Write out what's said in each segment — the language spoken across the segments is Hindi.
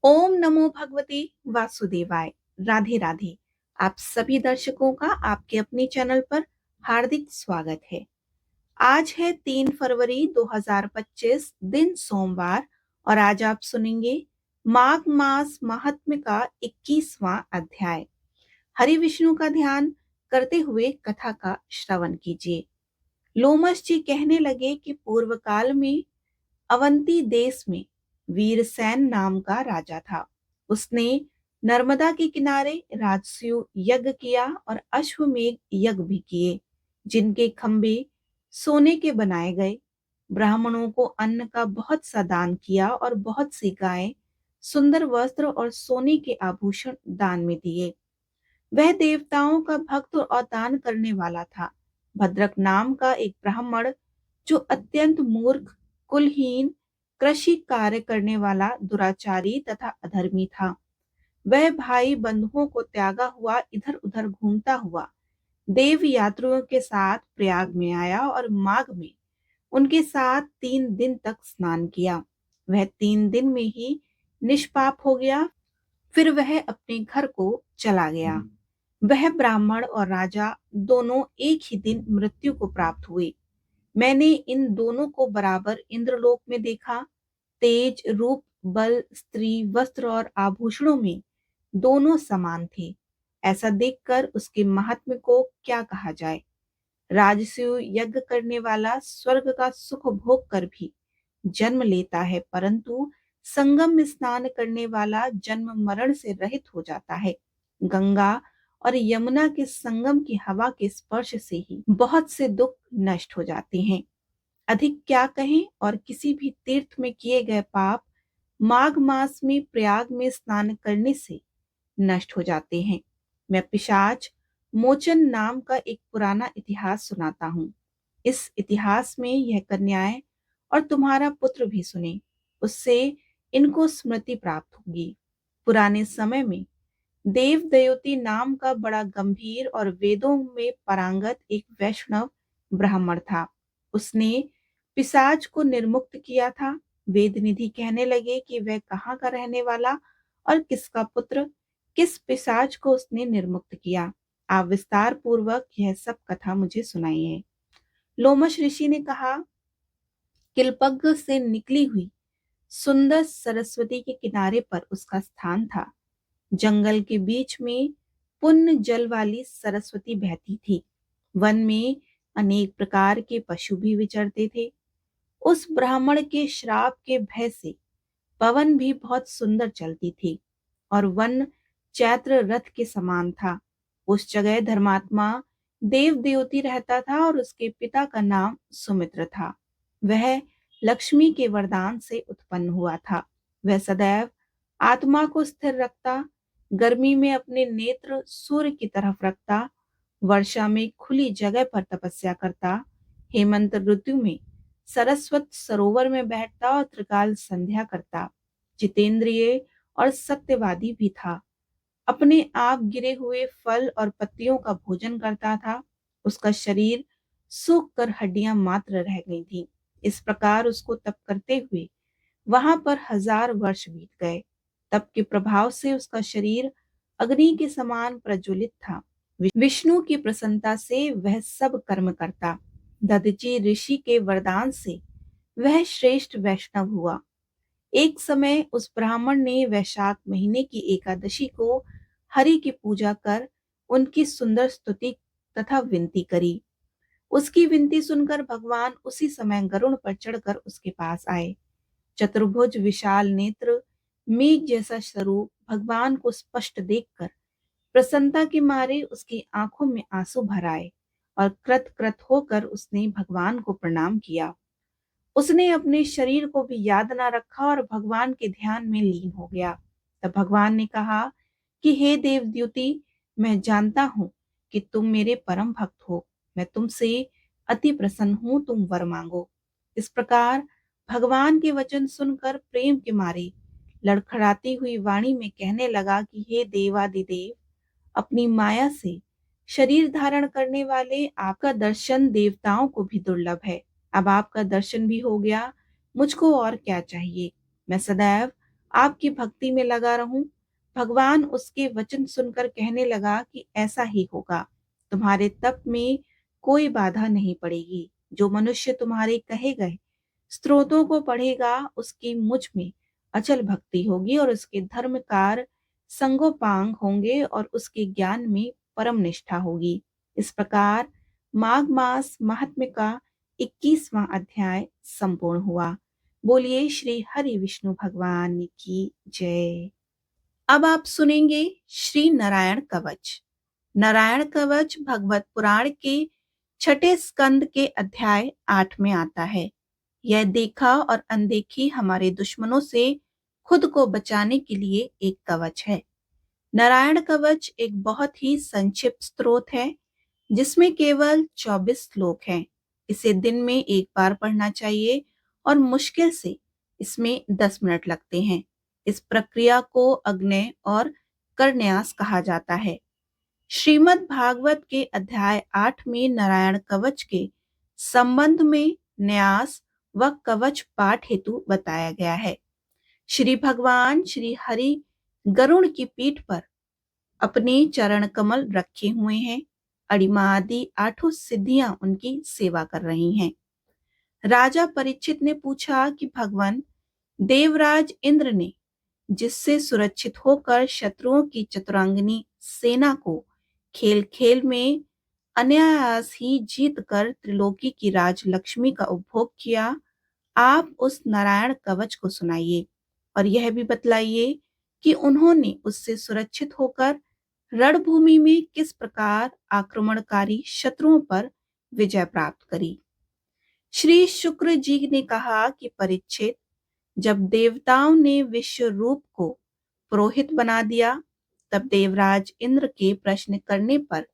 ओम नमो भगवते वासुदेवाय। राधे राधे। आप सभी दर्शकों का आपके अपने चैनल पर हार्दिक स्वागत है। आज है 3 फरवरी 2025, दिन सोमवार, और आज आप सुनेंगे माघ मास महात्म्य का 21वां अध्याय। हरि विष्णु का ध्यान करते हुए कथा का श्रवण कीजिए। लोमश जी कहने लगे कि पूर्व काल में अवंती देश में वीरसेन नाम का राजा था। उसने नर्मदा के किनारे राजसूय यज्ञ किया और अश्वमेध यज्ञ भी किए, जिनके खंभे सोने के बनाए गए। ब्राह्मणों को अन्न का बहुत सा दान किया और बहुत सी गायें, सुंदर वस्त्र और सोने के आभूषण दान में दिए। वह देवताओं का भक्त और दान करने वाला था। भद्रक नाम का एक ब्राह्मण, जो अत्यंत मूर्ख, कुलहीन, कृषि कार्य करने वाला, दुराचारी तथा अधर्मी था, वह भाई बंधुओं को त्यागा हुआ इधर उधर घूमता हुआ देव यात्रियों के साथ प्रयाग में आया और माघ में उनके साथ 3 दिन तक स्नान किया। वह 3 दिन में ही निष्पाप हो गया। फिर वह अपने घर को चला गया। वह ब्राह्मण और राजा दोनों एक ही दिन मृत्यु को प्राप्त हुए। मैंने इन दोनों को बराबर इंद्रलोक में देखा। तेज, रूप, बल, स्त्री, वस्त्र और आभूषणों में दोनों समान थे। ऐसा देखकर उसके महात्म्य को क्या कहा जाए। राजसूय यज्ञ करने वाला स्वर्ग का सुख भोग कर भी जन्म लेता है, परंतु संगम में स्नान करने वाला जन्म मरण से रहित हो जाता है। गंगा और यमुना के संगम की हवा के स्पर्श से ही बहुत से दुख नष्ट हो जाते हैं। अधिक क्या कहें, और किसी भी तीर्थ में किए गए पाप माघ मास में प्रयाग में स्नान करने से नष्ट हो जाते हैं। मैं पिशाच मोचन नाम का एक पुराना इतिहास सुनाता हूँ। इस इतिहास में यह कन्याएं और तुम्हारा पुत्र भी सुने, उससे इनको स्मृति प्राप्त होगी। पुराने समय में देव दयोती नाम का बड़ा गंभीर और वेदों में पारंगत एक वैष्णव ब्राह्मण था। उसने पिशाच को निर्मुक्त किया था। वेद निधि कहने लगे कि वह कहाँ का रहने वाला और किसका पुत्र, किस पिशाच को उसने निर्मुक्त किया। आप विस्तार पूर्वक यह सब कथा मुझे सुनाइए। लोमश ऋषि ने कहा, किलपग से निकली हुई सुंदर सरस्वती के किनारे पर उसका स्थान था। जंगल के बीच में पुण्य जल वाली सरस्वती बहती थी। वन में अनेक प्रकार के पशु भी विचरते थे। उस ब्राह्मण के श्राप के भय से पवन भी बहुत सुंदर चलती थी और वन चैत्र रथ के समान था। उस जगह धर्मात्मा देव देवती रहता था और उसके पिता का नाम सुमित्र था। वह लक्ष्मी के वरदान से उत्पन्न हुआ था। वह सदैव आत्मा को स्थिर रखता, गर्मी में अपने नेत्र सूर्य की तरफ रखता, वर्षा में खुली जगह पर तपस्या करता, हेमंत ऋतु में सरस्वत सरोवर में बैठता और त्रिकाल संध्या करता। जितेंद्रिय और सत्यवादी भी था। अपने आप गिरे हुए फल और पत्तियों का भोजन करता था। उसका शरीर सूख कर हड्डियां मात्र रह गई थी। इस प्रकार उसको तप करते हुए वहां पर 1000 वर्ष बीत गए। तप के प्रभाव से उसका शरीर अग्नि के समान प्रज्वलित था। विष्णु की प्रसन्नता से वह सब कर्म करता। दधीचि ऋषि के वरदान से वह श्रेष्ठ वैष्णव हुआ। एक समय उस ब्राह्मण ने वैशाख महीने की एकादशी को हरि की पूजा कर उनकी सुंदर स्तुति तथा विनती करी। उसकी विनती सुनकर भगवान उसी समय गरुड़ पर चढ़कर उसके पास आए। चतुर्भुज, विशाल नेत्र, मेघ जैसा स्वरूप भगवान को स्पष्ट देखकर प्रसन्नता के मारे उसकी आंखों में आंसू भर आए और कृत कृत होकर उसने भगवान को प्रणाम किया। उसने अपने शरीर को भी याद ना रखा और भगवान के ध्यान में लीन हो गया। तब भगवान ने कहा कि हे देवद्युति, मैं जानता हूँ कि तुम मेरे परम भक्त हो। मैं तुमसे अति प्रसन्न हूँ, तुम वर मांगो। इस प्रकार भगवान के वचन सुनकर प्रेम के मारे लड़खड़ाती हुई वाणी में कहने लगा कि हे देवादिदेव, अपनी माया से शरीर धारण करने वाले आपका दर्शन देवताओं को भी दुर्लभ है। अब आपका दर्शन भी हो गया, मुझको और क्या चाहिए। मैं सदैव आपकी भक्ति में लगा रहूं। भगवान उसके वचन सुनकर कहने लगा कि ऐसा ही होगा। तुम्हारे तप में कोई बाधा नहीं पड़ेगी। जो मनुष्य तुम्हारे कहे गए स्त्रोतों को पढ़ेगा उसकी मुझ में अचल भक्ति होगी और उसके धर्म कार्य संगोपांग होंगे और उसके ज्ञान में परम निष्ठा होगी। इस प्रकार माघ मास महात्म्य का 21वां अध्याय संपूर्ण हुआ। बोलिए श्री हरि विष्णु भगवान की जय। अब आप सुनेंगे श्री नारायण कवच। नारायण कवच भगवत पुराण के छठे स्कंद के अध्याय 8 में आता है। यह देखा और अनदेखी हमारे दुश्मनों से खुद को बचाने के लिए एक कवच है। नारायण कवच एक बहुत ही संक्षिप्त स्तोत्र है जिसमें केवल 24 श्लोक हैं। इसे दिन में एक बार पढ़ना चाहिए और मुश्किल से इसमें 10 मिनट लगते हैं। इस प्रक्रिया को अग्नय और करन्यास कहा जाता है। श्रीमद् भागवत के अध्याय 8 में नारायण कवच के संबंध में न्यास व कवच पाठ हेतु बताया गया है। श्री भगवान श्री हरि गरुड़ की पीठ पर अपने चरण कमल रखे हुए हैं। अड़िमा आदि 8 सिद्धियां उनकी सेवा कर रही हैं। राजा परीक्षित ने पूछा कि भगवान देवराज इंद्र ने जिससे सुरक्षित होकर शत्रुओं की चतुरांगिनी सेना को खेल खेल में अनायास ही जीत कर त्रिलोकी की राजलक्ष्मी का उपभोग किया, आप उस नारायण कवच को सुनाइए और यह भी बतलाइए कि उन्होंने उससे सुरक्षित होकर रणभूमि में किस प्रकार आक्रमणकारी शत्रुओं पर विजय प्राप्त करी। श्री शुक्र जी ने कहा कि परीक्षित, जब देवताओं ने विश्व रूप को पुरोहित बना दिया तब देवराज इंद्र के प्रश्न करने पर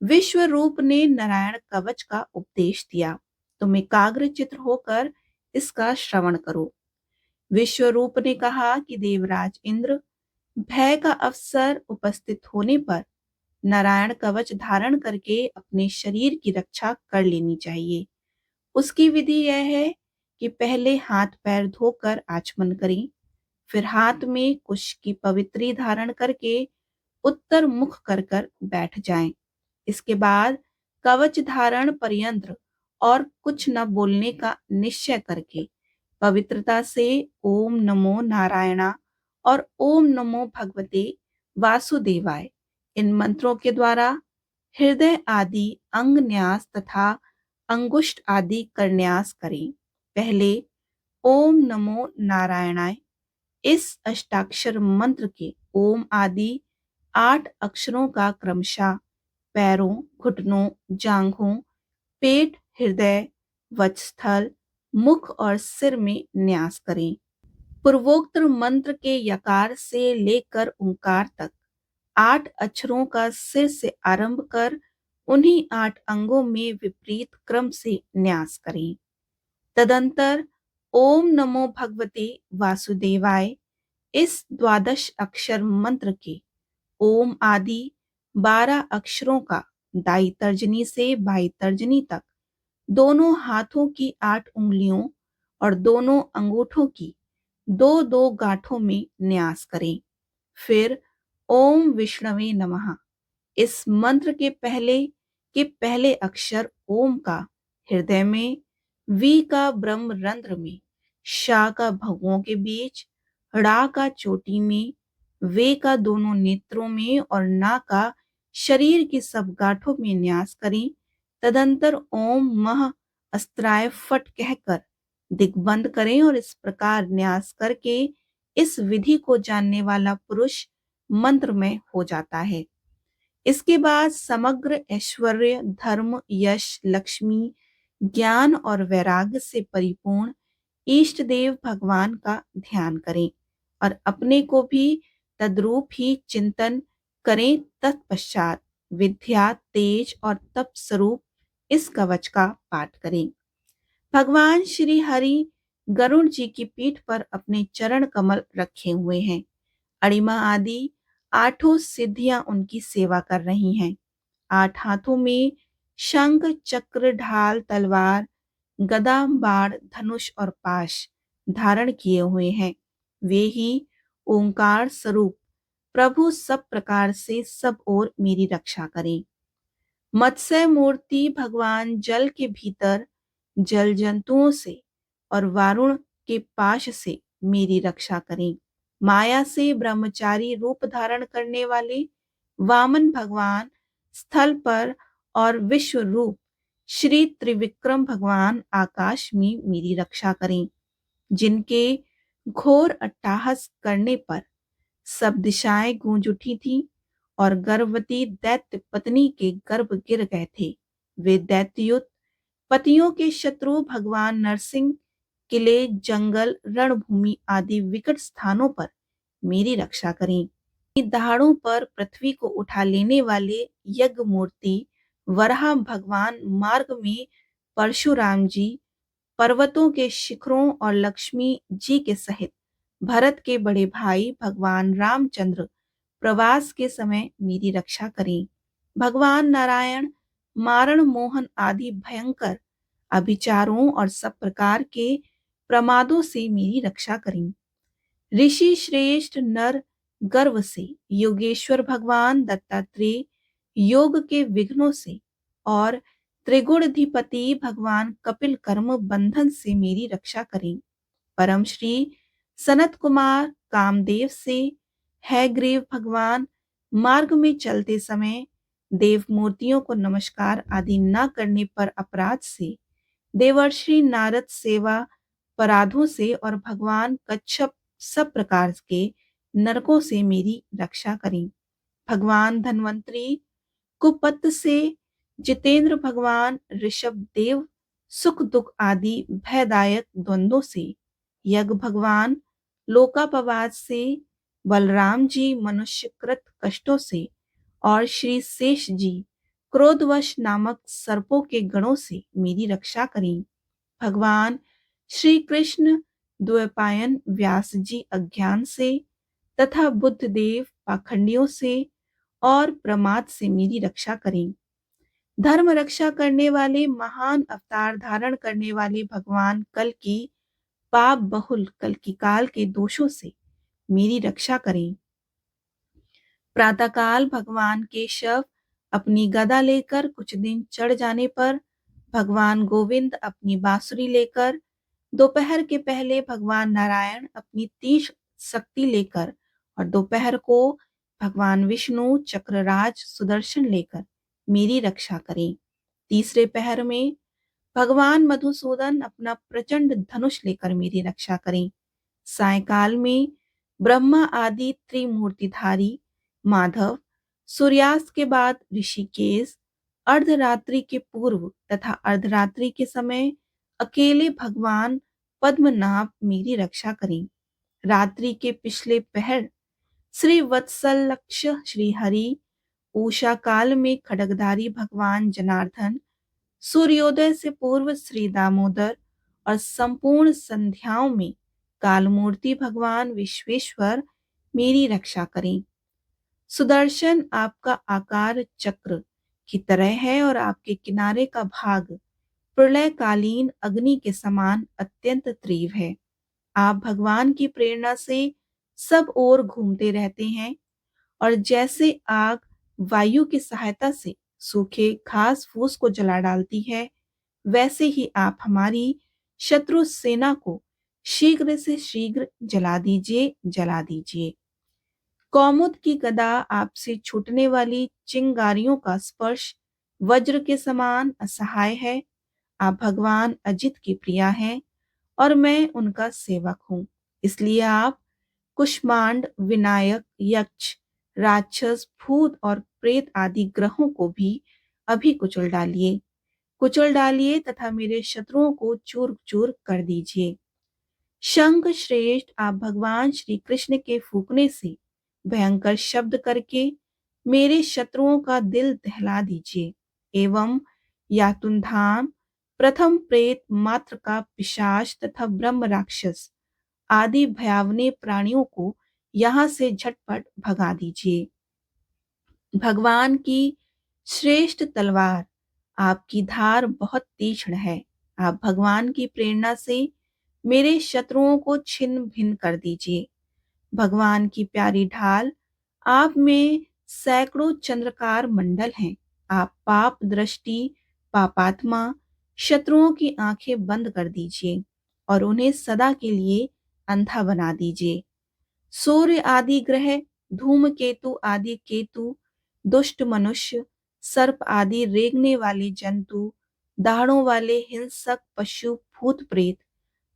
विश्व रूप ने नारायण कवच का उपदेश दिया। तुम एकाग्र चित्र होकर इसका श्रवण करो। विश्व रूप ने कहा कि देवराज इंद्र, भय का अवसर उपस्थित होने पर नारायण कवच धारण करके अपने शरीर की रक्षा कर लेनी चाहिए। उसकी विधि यह है कि पहले हाथ पैर धोकर आचमन करें, फिर हाथ में कुश की पवित्री धारण करके उत्तर मुख कर कर बैठ जाएं। इसके बाद कवच धारण पर्यंत और कुछ न बोलने का निश्चय करके पवित्रता से ओम नमो नारायणा और ओम नमो भगवते वासुदेवाय इन मंत्रों के द्वारा हृदय आदि अंग न्यास तथा अंगुष्ठ आदि करन्यास करें। पहले ओम नमो नारायणाय इस अष्टाक्षर मंत्र के ओम आदि 8 अक्षरों का क्रमशः पैरों, घुटनों, जांघों, पेट, हृदय, वक्षस्थल, मुख और सिर में न्यास करें। पूर्वोक्त मंत्र के यकार से लेकर ओंकार तक 8 अक्षरों का सिर से आरंभ कर उन्हीं 8 अंगों में विपरीत क्रम से न्यास करें। तदंतर ओम नमो भगवते वासुदेवाय इस 12 अक्षर मंत्र के ओम आदि 12 अक्षरों का दाई तर्जनी से बाई तर्जनी तक दोनों हाथों की 8 उंगलियों और दोनों अंगूठों की 2-2 गांठों में न्यास करें। फिर ओम विष्णवे नमः इस मंत्र के पहले अक्षर ओम का हृदय में, वी का ब्रह्म रंध्र में, शा का भगों के बीच, ड़ा का चोटी में, वे का दोनों नेत्रों में और ना का शरीर की सब गांठों में न्यास करें। तदंतर ओम मह अस्त्राय फट कहकर दिग्बंध करें और इस प्रकार न्यास करके इस विधि को जानने वाला पुरुष मंत्र में हो जाता है। इसके बाद समग्र ऐश्वर्य, धर्म, यश, लक्ष्मी, ज्ञान और वैराग्य से परिपूर्ण इष्ट देव भगवान का ध्यान करें और अपने को भी तद्रूप ही चिंतन करें। तत्पश्चात विद्या, तेज और तप स्वरूप इस कवच का पाठ करें। भगवान श्री हरि गरुड़ जी की पीठ पर अपने चरण कमल रखे हुए हैं। अड़िमा आदि 8 सिद्धियां उनकी सेवा कर रही हैं। 8 हाथों में शंख, चक्र, ढाल, तलवार, गदा, बाण, धनुष और पाश धारण किए हुए हैं। वे ही ओंकार स्वरूप प्रभु सब प्रकार से सब ओर मेरी रक्षा करें। मत्स्य मूर्ति भगवान जल के भीतर जल जंतुओं से और वारुण के पाश से मेरी रक्षा करें। माया से ब्रह्मचारी रूप धारण करने वाले वामन भगवान स्थल पर और विश्व रूप श्री त्रिविक्रम भगवान आकाश में मेरी रक्षा करें। जिनके घोर अट्टहास करने पर सब दिशाएं गूंज उठी थी और गर्भवती दैत्य पत्नी के गर्भ गिर गए थे। वे दैत्युत पतियों के शत्रु भगवान नरसिंह किले, जंगल, रणभूमि आदि विकट स्थानों पर मेरी रक्षा करें। दहाड़ों पर पृथ्वी को उठा लेने वाले यज्ञ मूर्ति वराह भगवान मार्ग में परशुराम जी, पर्वतों के शिखरों और लक्ष्मी जी के सहित भरत के बड़े भाई भगवान रामचंद्र प्रवास के समय मेरी रक्षा करें। भगवान नारायण मारण मोहन आदि भयंकर अभिचारों और सब प्रकार के प्रमादों से मेरी रक्षा करें। ऋषि श्रेष्ठ नर गर्व से योगेश्वर भगवान दत्तात्रेय योग के विघ्नों से और त्रिगुणाधिपति भगवान कपिल कर्म बंधन से मेरी रक्षा करें। परम श्री सनत कुमार कामदेव से हैग्रीव भगवान मार्ग में चलते समय देव मूर्तियों को नमस्कार आदि न करने पर अपराध से, देवर्षि नारद सेवा अपराधों से और भगवान कच्छप सब प्रकार के नरकों से मेरी रक्षा करें। भगवान धन्वंतरी कुपत से, जितेंद्र भगवान ऋषभ देव सुख दुख आदि भयदायक द्वंद्वों से, यज्ञ भगवान लोकापवाद से, बलराम जी मनुष्यकृत कष्टों से और श्री शेष जी क्रोधवश नामक सर्पों के गणों से मेरी रक्षा करें। भगवान श्री कृष्ण द्वैपायन व्यास जी अज्ञान से तथा बुद्ध देव पाखंडियों से और प्रमाद से मेरी रक्षा करें। धर्म रक्षा करने वाले महान अवतार धारण करने वाले भगवान कल की पाप बहुल कल की काल के दोषों से मेरी रक्षा करें। प्रातःकाल भगवान केशव अपनी गदा लेकर कुछ दिन चढ़ जाने पर भगवान गोविंद अपनी बांसुरी लेकर, दोपहर के पहले भगवान नारायण अपनी तीक्ष्ण शक्ति लेकर और दोपहर को भगवान विष्णु चक्रराज सुदर्शन लेकर मेरी रक्षा करें। तीसरे पहर में भगवान मधुसूदन अपना प्रचंड धनुष लेकर मेरी रक्षा करें। सायकाल में ब्रह्मा आदि त्रिमूर्तिधारी माधव, सूर्यास्त के बाद ऋषिकेश, अर्धरात्रि के पूर्व तथा अर्धरात्रि के समय अकेले भगवान पद्मनाभ मेरी रक्षा करें। रात्रि के पिछले पहर श्री वत्सल लक्ष श्री हरि, उषा काल में खड्गधारी भगवान जनार्दन, सूर्योदय से पूर्व श्री दामोदर और संपूर्ण संध्याओं में कालमूर्ति भगवान विश्वेश्वर मेरी रक्षा करें। सुदर्शन आपका आकार चक्र की तरह है और आपके किनारे का भाग प्रलयकालीन अग्नि के समान अत्यंत तीव्र है। आप भगवान की प्रेरणा से सब ओर घूमते रहते हैं और जैसे आग वायु की सहायता से सूखे घास फूस को जला डालती है, वैसे ही आप हमारी शत्रु सेना को शीघ्र से शीघ्र जला दीजिए, जला दीजिए। कौमुद की गदा आपसे छूटने वाली चिंगारियों का स्पर्श वज्र के समान असहाय है। आप भगवान अजित की प्रिया हैं और मैं उनका सेवक हूँ। इसलिए आप कुष्मांड, विनायक, यक्ष, राक्षस, भूत और प्रेत आदि ग्रहों को भी अभी कुचल डालिए तथा मेरे शत्रुओं को चूर चूर कर दीजिए। शंख श्रेष्ठ, आप भगवान श्री कृष्ण के फूकने से भयंकर शब्द करके मेरे शत्रुओं का दिल दहला दीजिए। एवं यातुनधाम, प्रथम प्रेत मात्र का पिशाच तथा ब्रह्म राक्षस आदि भयावने प्राणियों को यहाँ से झटपट भगा दीजिए। भगवान की श्रेष्ठ तलवार, आपकी धार बहुत तीक्ष्ण है। आप भगवान की प्रेरणा से मेरे शत्रुओं को छिन्न भिन्न कर दीजिए। भगवान की प्यारी ढाल, आप में सैकड़ों चंद्रकार मंडल हैं। आप पाप दृष्टि, पापात्मा, शत्रुओं की आंखें बंद कर दीजिए और उन्हें सदा के लिए अंधा बना दीजिए। सूर्य आदि ग्रह, धूमकेतु आदि केतु, दुष्ट मनुष्य, सर्प आदि रेंगने वाले जंतु, दाढ़ों वाले हिंसक पशु, भूत प्रेत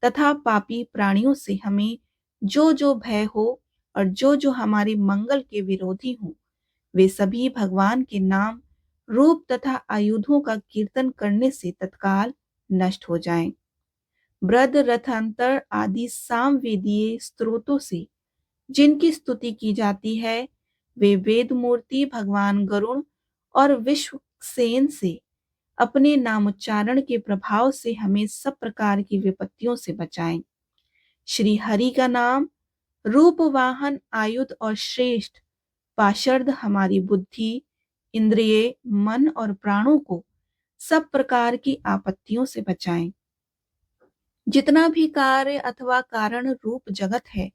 तथा पापी प्राणियों से हमें जो जो भय हो और जो जो हमारे मंगल के विरोधी हों, वे सभी भगवान के नाम, रूप तथा आयुधों का कीर्तन करने से तत्काल नष्ट हो जाएं। ब्रद रथांतर आदि सामवेदीय स्त्रोतों से जिनकी स्तुति की जाती है, वे वेद मूर्ति भगवान गरुण और विश्वक्सेन से अपने नामोच्चारण के प्रभाव से हमें सब प्रकार की विपत्तियों से बचाएं। श्री हरि का नाम, रूप वाहन आयुध और श्रेष्ठ पाशर्द हमारी बुद्धि, इंद्रिय, मन और प्राणों को सब प्रकार की आपत्तियों से बचाएं। जितना भी कार्य अथवा कारण रूप जगत है,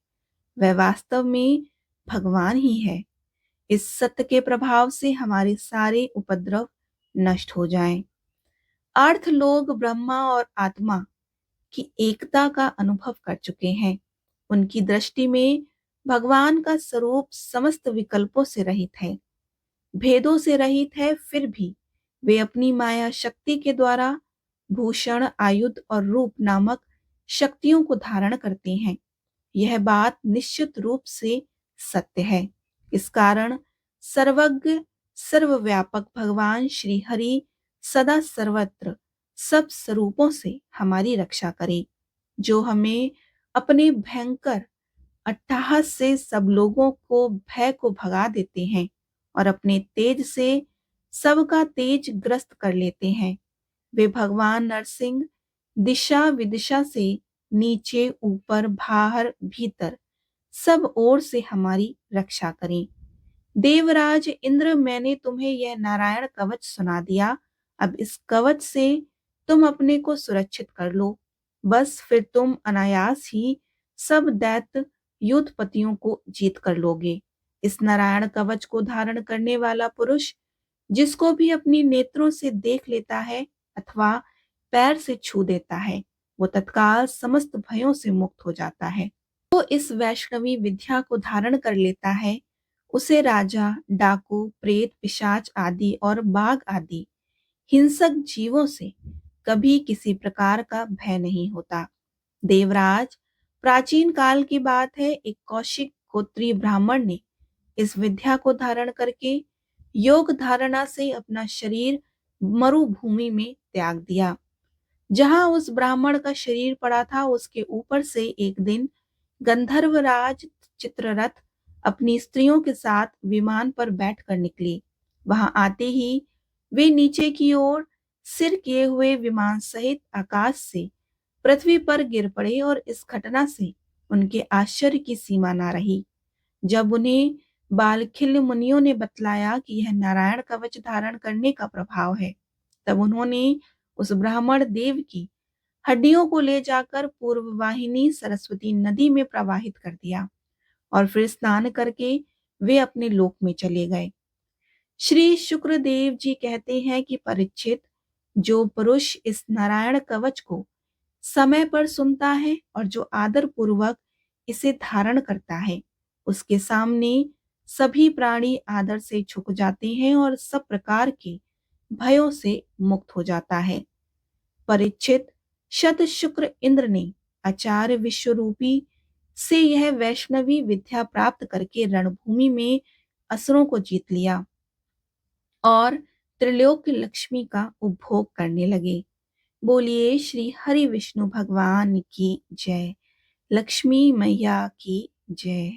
वह वास्तव में भगवान ही है। इस सत्य के प्रभाव से हमारे सारे उपद्रव नष्ट हो जाएं। अर्थ लोग ब्रह्मा और आत्मा की एकता का अनुभव कर चुके हैं। उनकी दृष्टि में भगवान का स्वरूप समस्त विकल्पों से रहित है, भेदों से रहित है, फिर भी वे अपनी माया शक्ति के द्वारा भूषण, आयुध और रूप नामक शक्तियों को धारण करते हैं। यह बात निश्चित रूप से सत्य है। इस कारण सर्वज्ञ सर्वव्यापक भगवान श्री हरि सदा सर्वत्र सब स्वरूपों से हमारी रक्षा करे, जो हमें अपने भयंकर अट्टहास से सब लोगों को भय को भगा देते हैं और अपने तेज से सबका तेज ग्रस्त कर लेते हैं। वे भगवान नरसिंह दिशा विदिशा से नीचे, ऊपर, बाहर, भीतर सब ओर से हमारी रक्षा करें। देवराज इंद्र, मैंने तुम्हें यह नारायण कवच सुना दिया। अब इस कवच से तुम अपने को सुरक्षित कर लो। बस फिर तुम अनायास ही सब दैत्य युद्धपतियों को जीत कर लोगे। इस नारायण कवच को धारण करने वाला पुरुष जिसको भी अपनी नेत्रों से देख लेता है अथवा पैर से छू देता है, वो तत्काल समस्त भयों से मुक्त हो जाता है। तो इस वैष्णवी विद्या को धारण कर लेता है, उसे राजा, डाकू, प्रेत, पिशाच आदि और बाघ आदि हिंसक जीवों से कभी किसी प्रकार का भय नहीं होता। देवराज, प्राचीन काल की बात है, एक कौशिक गोत्रीय ब्राह्मण ने इस विद्या को धारण करके योग धारणा से अपना शरीर मरुभूमि में त्याग दिया। जहां उस ब्राह्मण का शरीर पड़ा था, उसके ऊपर से एक दिन गंधर्वराज चित्ररथ अपनी स्त्रियों के साथ विमान पर बैठकर निकले। वहां आते ही वे नीचे की ओर सिर किए हुए विमान सहित आकाश से पृथ्वी पर गिर पड़े और इस घटना से उनके आश्चर्य की सीमा न रही। जब उन्हें बालखिल्य मुनियों ने बतलाया कि यह नारायण कवच धारण करने का प्रभाव है, तब उन्होंने उस ब्राह्मण देव की हड्डियों को ले जाकर पूर्व वाहिनी सरस्वती नदी में प्रवाहित कर दिया और फिर स्नान करके वे अपने लोक में चले गए। श्री शुक्रदेव जी कहते हैं कि परीक्षित, जो पुरुष इस नारायण कवच को समय पर सुनता है और जो आदर पूर्वक इसे धारण करता है, उसके सामने सभी प्राणी आदर से झुक जाते हैं और सब प्रकार के भयों से मुक्त हो जाता है। परीक्षित, शत शुक्र इंद्र ने आचार्य विश्वरूपी से यह वैष्णवी विद्या प्राप्त करके रणभूमि में असुरों को जीत लिया और त्रिलोक लक्ष्मी का उपभोग करने लगे। बोलिए श्री हरि विष्णु भगवान की जय। लक्ष्मी मैया की जय।